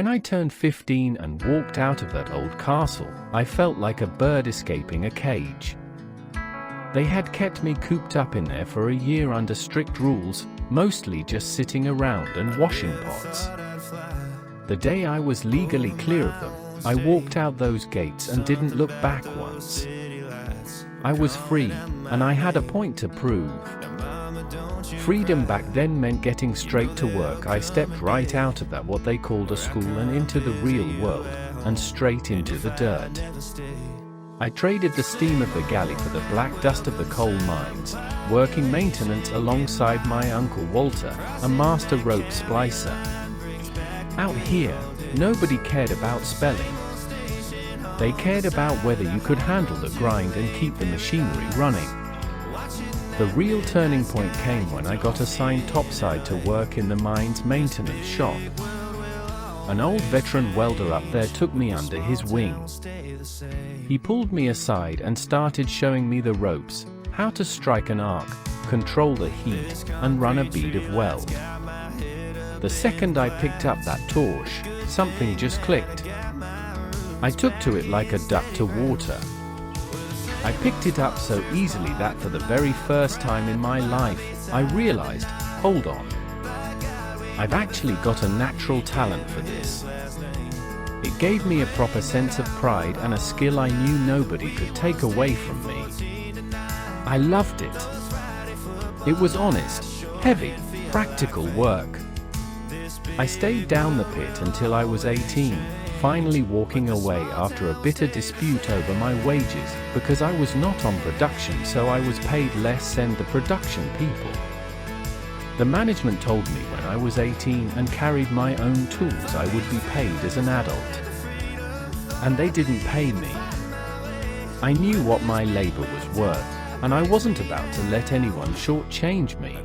When I turned 15 and walked out of that old castle, I felt like a bird escaping a cage. They had kept me cooped up in there for a year under strict rules, mostly just sitting around and washing pots. The day I was legally clear of them, I walked out those gates and didn't look back once. I was free, and I had a point to prove. Freedom back then meant getting straight to work. I stepped right out of that what they called a school and into the real world, and straight into the dirt. I traded the steam of the galley for the black dust of the coal mines, working maintenance alongside my uncle Walter, a master rope splicer. Out here, nobody cared about spelling. They cared about whether you could handle the grind and keep the machinery running. The real turning point came when I got assigned topside to work in the mine's maintenance shop. An old veteran welder up there took me under his wing. He pulled me aside and started showing me the ropes, how to strike an arc, control the heat, and run a bead of weld. The second I picked up that torch, something just clicked. I took to it like a duck to water. I picked it up so easily that for the very first time in my life, I realized, hold on. I've actually got a natural talent for this. It gave me a proper sense of pride and a skill I knew nobody could take away from me. I loved it. It was honest, heavy, practical work. I stayed down the pit until I was 18, finally walking away after a bitter dispute over my wages, because I was not on production, so I was paid less than the production people. The management told me when I was 18 and carried my own tools I would be paid as an adult. And they didn't pay me. I knew what my labor was worth, and I wasn't about to let anyone shortchange me.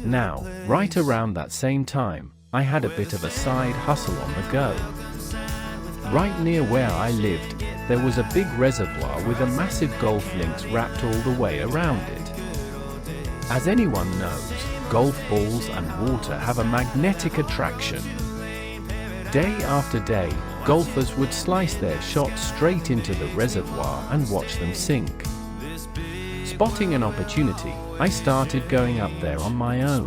Now, right around that same time, I had a bit of a side hustle on the go. Right near where I lived, there was a big reservoir with a massive golf links wrapped all the way around it. As anyone knows, golf balls and water have a magnetic attraction. Day after day, golfers would slice their shots straight into the reservoir and watch them sink. Spotting an opportunity, I started going up there on my own.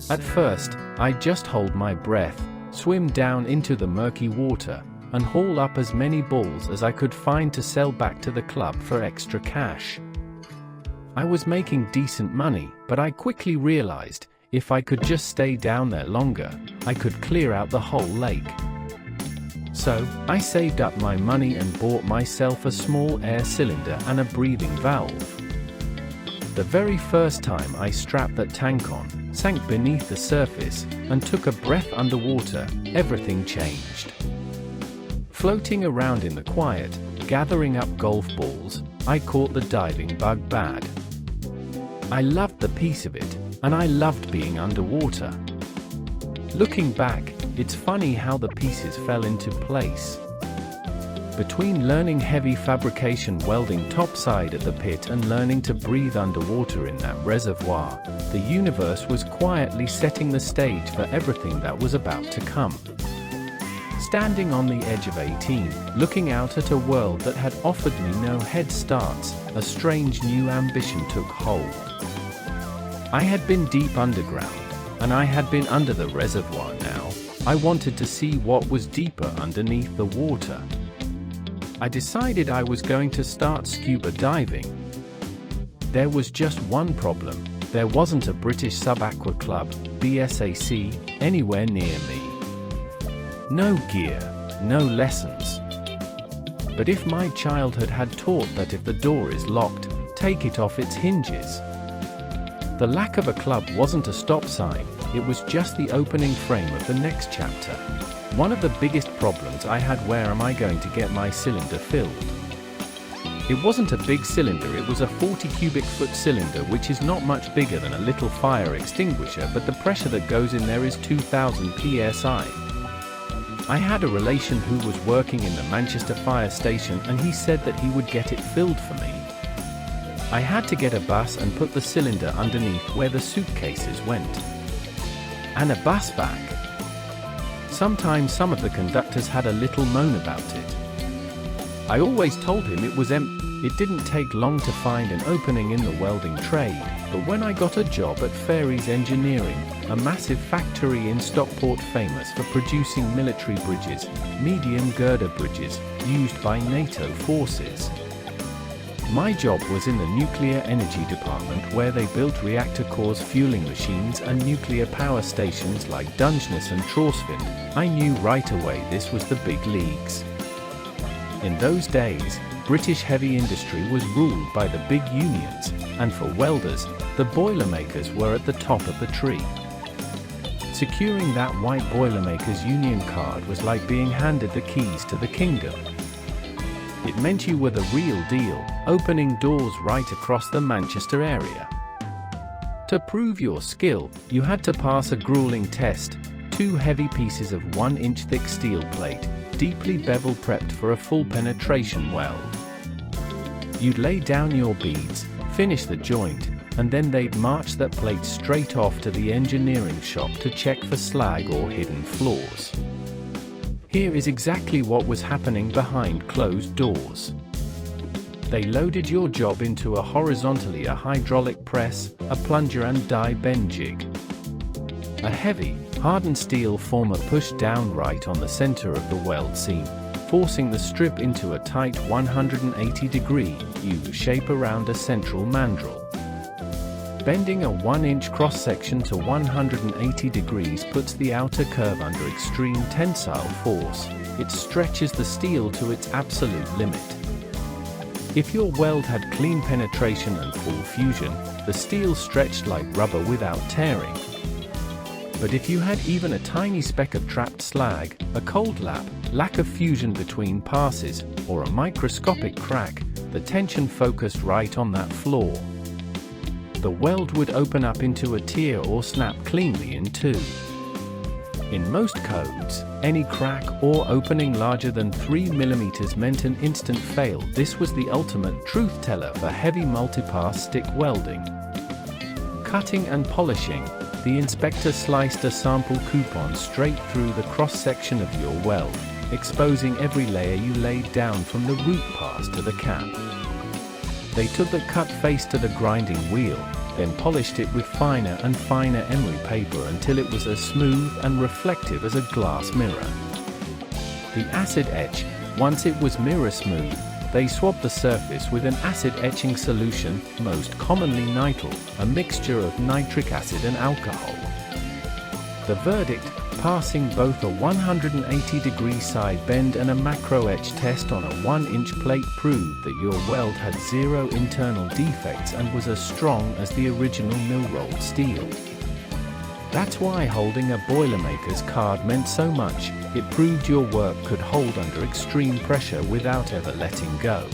At first, I'd just hold my breath, swim down into the murky water, and haul up as many balls as I could find to sell back to the club for extra cash. I was making decent money, but I quickly realized, if I could just stay down there longer, I could clear out the whole lake. So, I saved up my money and bought myself a small air cylinder and a breathing valve. The very first time I strapped that tank on, sank beneath the surface, and took a breath underwater, everything changed. Floating around in the quiet, gathering up golf balls, I caught the diving bug bad. I loved the peace of it, and I loved being underwater. Looking back, it's funny how the pieces fell into place. Between learning heavy fabrication welding topside at the pit and learning to breathe underwater in that reservoir, the universe was quietly setting the stage for everything that was about to come. Standing on the edge of 18, looking out at a world that had offered me no head starts, a strange new ambition took hold. I had been deep underground, and I had been under the reservoir now. I wanted to see what was deeper underneath the water. I decided I was going to start scuba diving. There was just one problem. There wasn't a British sub-aqua club, BSAC, anywhere near me. No gear, no lessons. But if my childhood had taught that if the door is locked, take it off its hinges. The lack of a club wasn't a stop sign, it was just the opening frame of the next chapter. One of the biggest problems I had: where am I going to get my cylinder filled? It wasn't a big cylinder, it was a 40 cubic foot cylinder, which is not much bigger than a little fire extinguisher, but the pressure that goes in there is 2000 psi. I had a relation who was working in the Manchester fire station, and he said that he would get it filled for me. I had to get a bus and put the cylinder underneath where the suitcases went. And a bus back. Sometimes some of the conductors had a little moan about it. I always told him it was empty. It didn't take long to find an opening in the welding trade, but when I got a job at Fairey's Engineering, a massive factory in Stockport famous for producing military bridges, medium girder bridges, used by NATO forces. My job was in the nuclear energy department, where they built reactor cores, fueling machines and nuclear power stations like Dungeness and Trosvin. I knew right away this was the big leagues. In those days, British heavy industry was ruled by the big unions, and for welders, the boilermakers were at the top of the tree. Securing that white boilermaker's union card was like being handed the keys to the kingdom. It meant you were the real deal, opening doors right across the Manchester area. To prove your skill, you had to pass a grueling test, 2 heavy pieces of 1-inch thick steel plate, deeply bevel prepped for a full penetration weld. You'd lay down your beads, finish the joint, and then they'd march that plate straight off to the engineering shop to check for slag or hidden flaws. Here is exactly what was happening behind closed doors. They loaded your job into a horizontally a hydraulic press, a plunger and die bend jig. A heavy, hardened steel former pushed down right on the center of the weld seam, forcing the strip into a tight 180-degree U-shape around a central mandrel. Bending a 1-inch cross-section to 180 degrees puts the outer curve under extreme tensile force. It stretches the steel to its absolute limit. If your weld had clean penetration and full fusion, the steel stretched like rubber without tearing. But if you had even a tiny speck of trapped slag, a cold lap, lack of fusion between passes, or a microscopic crack, the tension focused right on that flaw. The weld would open up into a tear or snap cleanly in two. In most codes, any crack or opening larger than 3 mm meant an instant fail. This was the ultimate truth teller for heavy multipass stick welding. Cutting and polishing, the inspector sliced a sample coupon straight through the cross-section of your weld, exposing every layer you laid down from the root pass to the cap. They took the cut face to the grinding wheel, then polished it with finer and finer emery paper until it was as smooth and reflective as a glass mirror. The acid etch, once it was mirror smooth, they swabbed the surface with an acid etching solution, most commonly nitrile, a mixture of nitric acid and alcohol. The verdict, passing both a 180-degree side bend and a macro etch test on a 1-inch plate, proved that your weld had 0 internal defects and was as strong as the original mill-rolled steel. That's why holding a Boilermaker's card meant so much. It proved your work could hold under extreme pressure without ever letting go.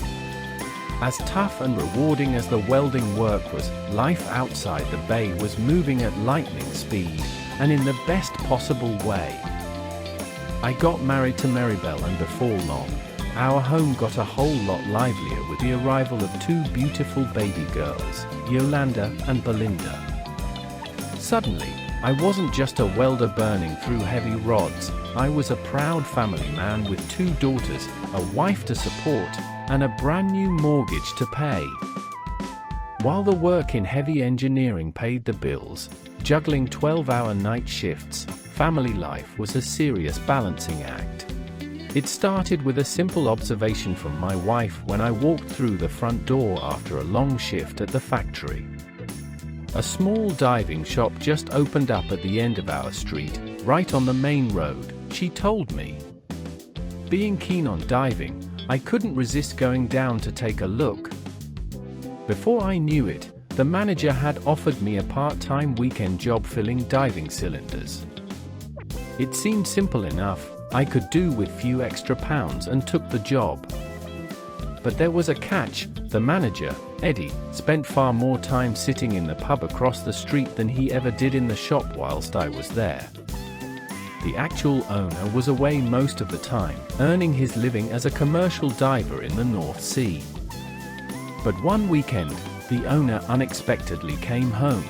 As tough and rewarding as the welding work was, life outside the bay was moving at lightning speed, and in the best possible way. I got married to Maribel, and before long, our home got a whole lot livelier with the arrival of 2 beautiful baby girls, Yolanda and Belinda. Suddenly, I wasn't just a welder burning through heavy rods. I was a proud family man with 2 daughters, a wife to support, and a brand new mortgage to pay. While the work in heavy engineering paid the bills, juggling 12-hour night shifts, family life was a serious balancing act. It started with a simple observation from my wife when I walked through the front door after a long shift at the factory. A small diving shop just opened up at the end of our street, right on the main road, she told me. Being keen on diving, I couldn't resist going down to take a look. Before I knew it, the manager had offered me a part-time weekend job filling diving cylinders. It seemed simple enough, I could do with few extra pounds, and took the job. But there was a catch. The manager, Eddie, spent far more time sitting in the pub across the street than he ever did in the shop whilst I was there. The actual owner was away most of the time, earning his living as a commercial diver in the North Sea. But one weekend, the owner unexpectedly came home.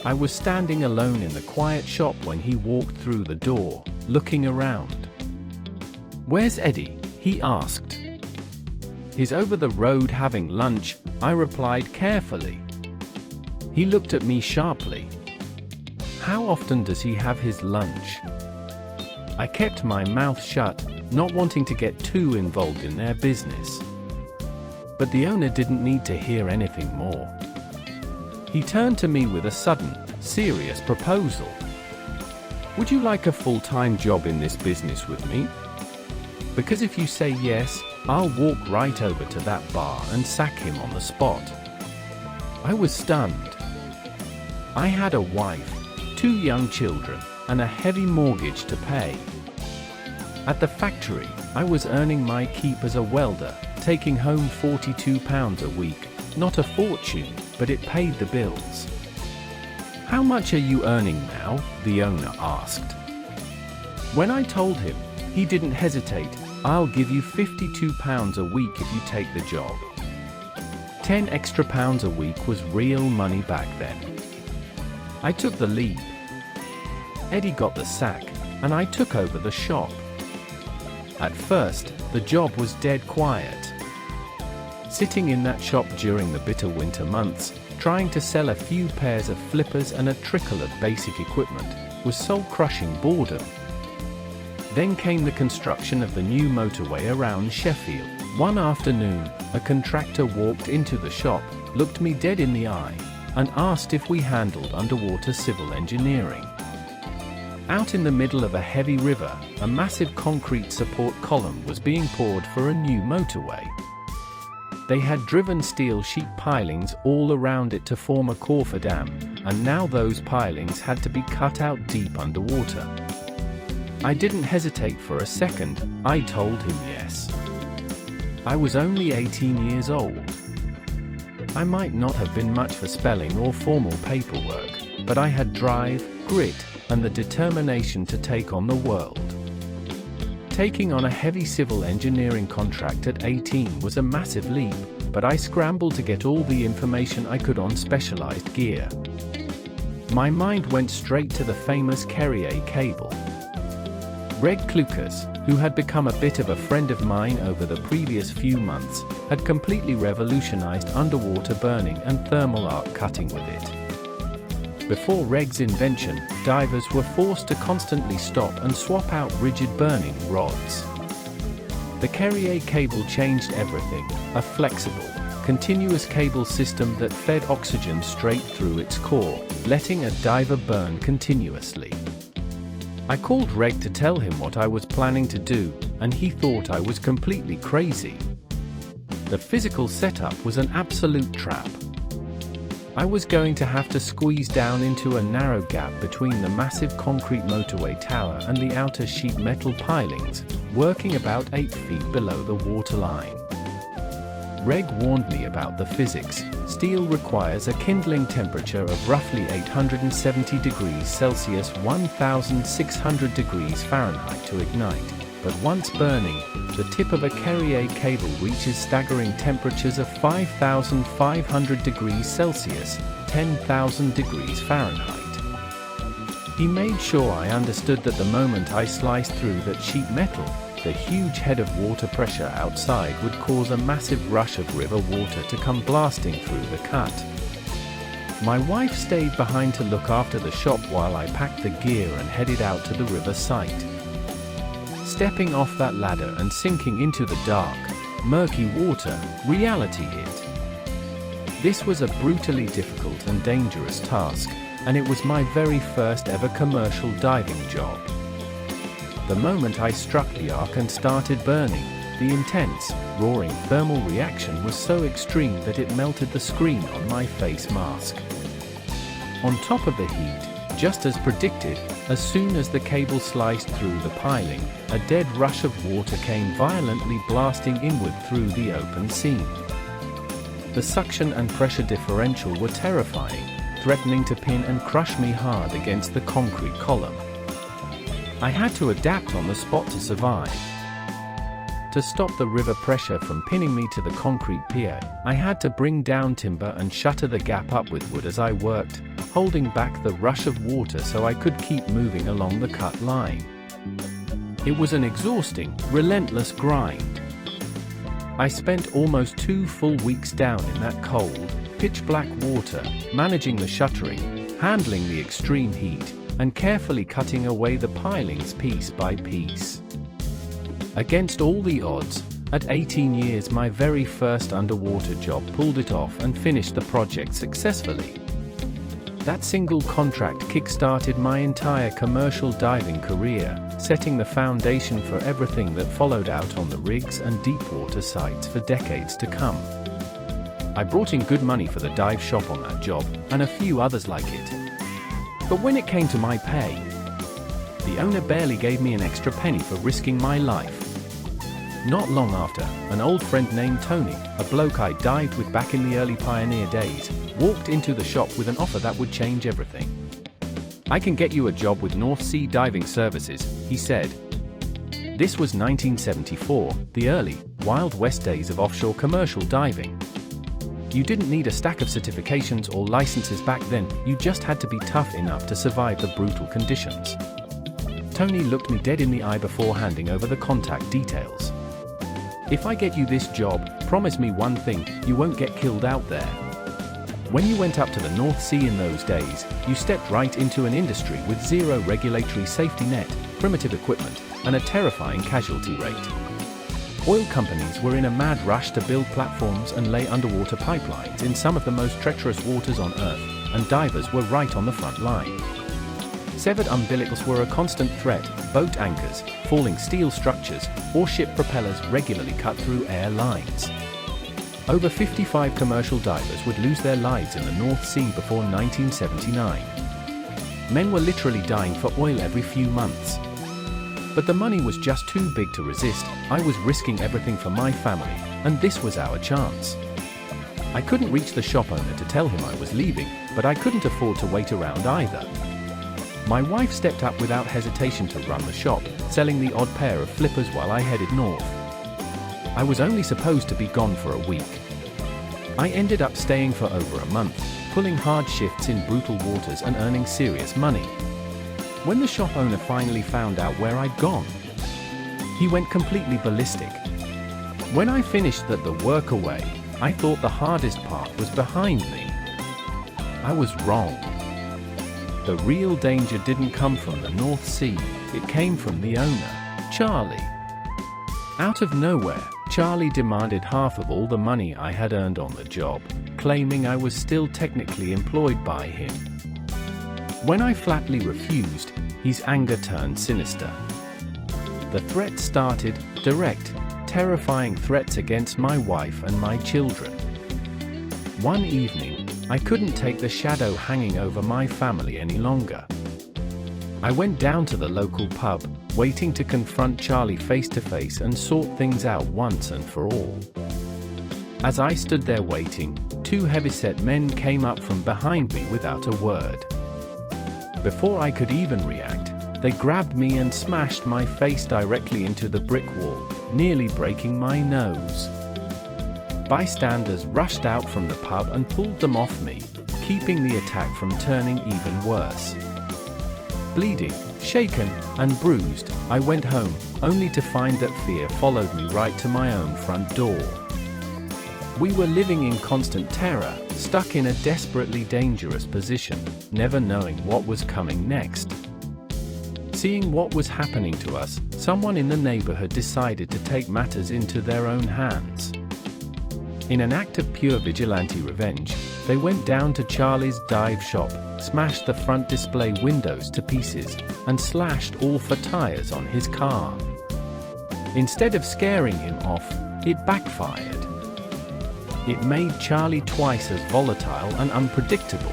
I was standing alone in the quiet shop when he walked through the door. looking around. "Where's Eddie?" he asked. "He's over the road having lunch," I replied carefully. He looked at me sharply. "How often does he have his lunch?" I kept my mouth shut, not wanting to get too involved in their business. But the owner didn't need to hear anything more. He turned to me with a sudden, serious proposal. "Would you like a full-time job in this business with me? Because if you say yes, I'll walk right over to that bar and sack him on the spot." I was stunned. I had a wife, 2 young children, and a heavy mortgage to pay. At the factory, I was earning my keep as a welder, taking home £42 a week, not a fortune, but it paid the bills. "How much are you earning now?" the owner asked. When I told him, he didn't hesitate. "I'll give you £52 a week if you take the job." 10 extra pounds a week was real money back then. I took the lead. Eddie got the sack, and I took over the shop. At first, the job was dead quiet. Sitting in that shop during the bitter winter months, trying to sell a few pairs of flippers and a trickle of basic equipment, was soul-crushing boredom. Then came the construction of the new motorway around Sheffield. One afternoon, a contractor walked into the shop, looked me dead in the eye, and asked if we handled underwater civil engineering. Out in the middle of a heavy river, a massive concrete support column was being poured for a new motorway. They had driven steel sheet pilings all around it to form a cofferdam, and now those pilings had to be cut out deep underwater. I didn't hesitate for a second. I told him yes. I was only 18 years old. I might not have been much for spelling or formal paperwork, but I had drive, grit, and the determination to take on the world. Taking on a heavy civil engineering contract at 18 was a massive leap, but I scrambled to get all the information I could on specialized gear. My mind went straight to the famous Carrier cable. Reg Klukas, who had become a bit of a friend of mine over the previous few months, had completely revolutionized underwater burning and thermal arc cutting with it. Before Reg's invention, divers were forced to constantly stop and swap out rigid burning rods. The Carrier cable changed everything, a flexible, continuous cable system that fed oxygen straight through its core, letting a diver burn continuously. I called Reg to tell him what I was planning to do, and he thought I was completely crazy. The physical setup was an absolute trap. I was going to have to squeeze down into a narrow gap between the massive concrete motorway tower and the outer sheet metal pilings, working about 8 feet below the waterline. Reg warned me about the physics. Steel requires a kindling temperature of roughly 870 degrees Celsius, 1600 degrees Fahrenheit to ignite, but once burning, the tip of a Carrier cable reaches staggering temperatures of 5,500 degrees Celsius, 10,000 degrees Fahrenheit. He made sure I understood that the moment I sliced through that sheet metal, the huge head of water pressure outside would cause a massive rush of river water to come blasting through the cut. My wife stayed behind to look after the shop while I packed the gear and headed out to the river site. Stepping off that ladder and sinking into the dark, murky water, reality hit. This was a brutally difficult and dangerous task, and it was my very first ever commercial diving job. The moment I struck the arc and started burning, the intense, roaring thermal reaction was so extreme that it melted the screen on my face mask. On top of the heat, just as predicted, as soon as the cable sliced through the piling, a dead rush of water came violently blasting inward through the open seam. The suction and pressure differential were terrifying, threatening to pin and crush me hard against the concrete column. I had to adapt on the spot to survive. To stop the river pressure from pinning me to the concrete pier, I had to bring down timber and shutter the gap up with wood as I worked, holding back the rush of water so I could keep moving along the cut line. It was an exhausting, relentless grind. I spent almost 2 full weeks down in that cold, pitch-black water, managing the shuttering, handling the extreme heat, and carefully cutting away the pilings piece by piece. Against all the odds, at 18 years my very first underwater job pulled it off and finished the project successfully. That single contract kick-started my entire commercial diving career, setting the foundation for everything that followed out on the rigs and deepwater sites for decades to come. I brought in good money for the dive shop on that job, and a few others like it. But when it came to my pay, the owner barely gave me an extra penny for risking my life. Not long after, an old friend named Tony, a bloke I dived with back in the early pioneer days, walked into the shop with an offer that would change everything. "I can get you a job with North Sea Diving Services," he said. This was 1974, the early, Wild West days of offshore commercial diving. You didn't need a stack of certifications or licenses back then, you just had to be tough enough to survive the brutal conditions. Tony looked me dead in the eye before handing over the contact details. "If I get you this job, promise me one thing, you won't get killed out there." When you went up to the North Sea in those days, you stepped right into an industry with zero regulatory safety net, primitive equipment, and a terrifying casualty rate. Oil companies were in a mad rush to build platforms and lay underwater pipelines in some of the most treacherous waters on Earth, and divers were right on the front line. Severed umbilicals were a constant threat, boat anchors, falling steel structures, or ship propellers regularly cut through air lines. Over 55 commercial divers would lose their lives in the North Sea before 1979. Men were literally dying for oil every few months. But the money was just too big to resist. I was risking everything for my family, and this was our chance. I couldn't reach the shop owner to tell him I was leaving, but I couldn't afford to wait around either. My wife stepped up without hesitation to run the shop, selling the odd pair of flippers while I headed north. I was only supposed to be gone for a week. I ended up staying for over a month, pulling hard shifts in brutal waters and earning serious money. When the shop owner finally found out where I'd gone, he went completely ballistic. When I finished the work away, I thought the hardest part was behind me. I was wrong. The real danger didn't come from the North Sea, it came from the owner, Charlie. Out of nowhere, Charlie demanded half of all the money I had earned on the job, claiming I was still technically employed by him. When I flatly refused, his anger turned sinister. The threat started, direct, terrifying threats against my wife and my children. One evening, I couldn't take the shadow hanging over my family any longer. I went down to the local pub, waiting to confront Charlie face to face and sort things out once and for all. As I stood there waiting, 2 heavyset men came up from behind me without a word. Before I could even react, they grabbed me and smashed my face directly into the brick wall, nearly breaking my nose. Bystanders rushed out from the pub and pulled them off me, keeping the attack from turning even worse. Bleeding, shaken, and bruised, I went home, only to find that fear followed me right to my own front door. We were living in constant terror, stuck in a desperately dangerous position, never knowing what was coming next. Seeing what was happening to us, someone in the neighborhood decided to take matters into their own hands. In an act of pure vigilante revenge, they went down to Charlie's dive shop, smashed the front display windows to pieces, and slashed all 4 tires on his car. Instead of scaring him off, it backfired. It made Charlie twice as volatile and unpredictable.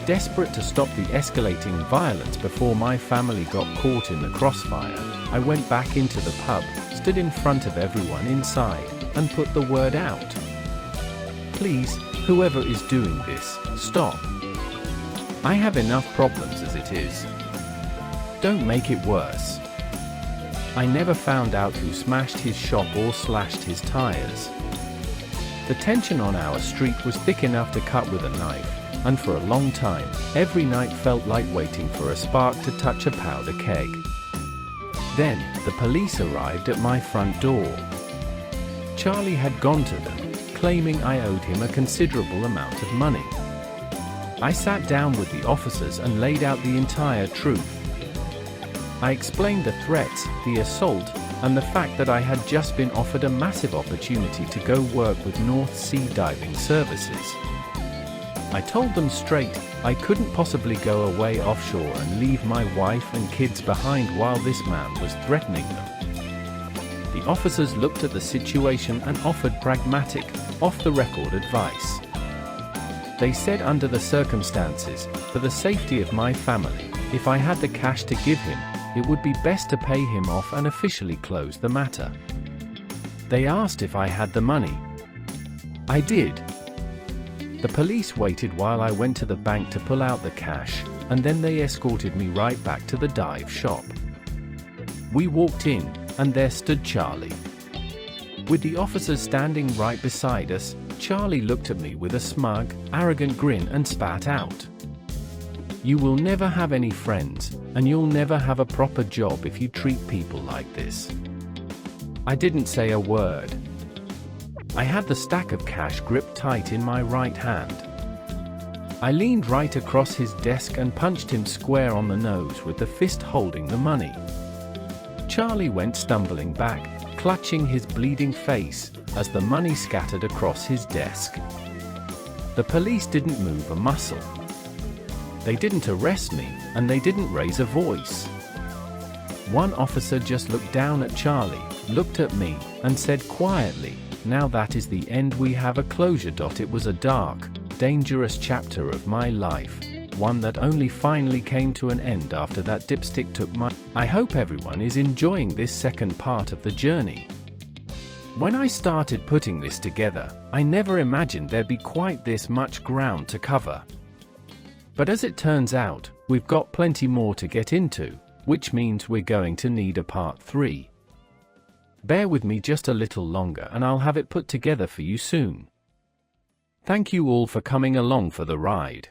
Desperate to stop the escalating violence before my family got caught in the crossfire, I went back into the pub, stood in front of everyone inside, and put the word out. Please, whoever is doing this, stop. I have enough problems as it is. Don't make it worse. I never found out who smashed his shop or slashed his tires. The tension on our street was thick enough to cut with a knife, and for a long time, every night felt like waiting for a spark to touch a powder keg. Then, the police arrived at my front door. Charlie had gone to them, claiming I owed him a considerable amount of money. I sat down with the officers and laid out the entire truth. I explained the threats, the assault, and the fact that I had just been offered a massive opportunity to go work with North Sea Diving Services. I told them straight, I couldn't possibly go away offshore and leave my wife and kids behind while this man was threatening them. The officers looked at the situation and offered pragmatic, off-the-record advice. They said under the circumstances, for the safety of my family, if I had the cash to give him, it would be best to pay him off and officially close the matter. They asked if I had the money. I did. The police waited while I went to the bank to pull out the cash, and then they escorted me right back to the dive shop. We walked in, and there stood Charlie. With the officers standing right beside us, Charlie looked at me with a smug, arrogant grin and spat out, "You will never have any friends, and you'll never have a proper job if you treat people like this." I didn't say a word. I had the stack of cash gripped tight in my right hand. I leaned right across his desk and punched him square on the nose with the fist holding the money. Charlie went stumbling back, clutching his bleeding face, as the money scattered across his desk. The police didn't move a muscle. They didn't arrest me, and they didn't raise a voice. One officer just looked down at Charlie, looked at me, and said quietly, "Now that is the end, we have a closure. It was a dark, dangerous chapter of my life, one that only finally came to an end after that dipstick took my..." I hope everyone is enjoying this second part of the journey. When I started putting this together, I never imagined there'd be quite this much ground to cover. But as it turns out, we've got plenty more to get into, which means we're going to need a part 3. Bear with me just a little longer and I'll have it put together for you soon. Thank you all for coming along for the ride.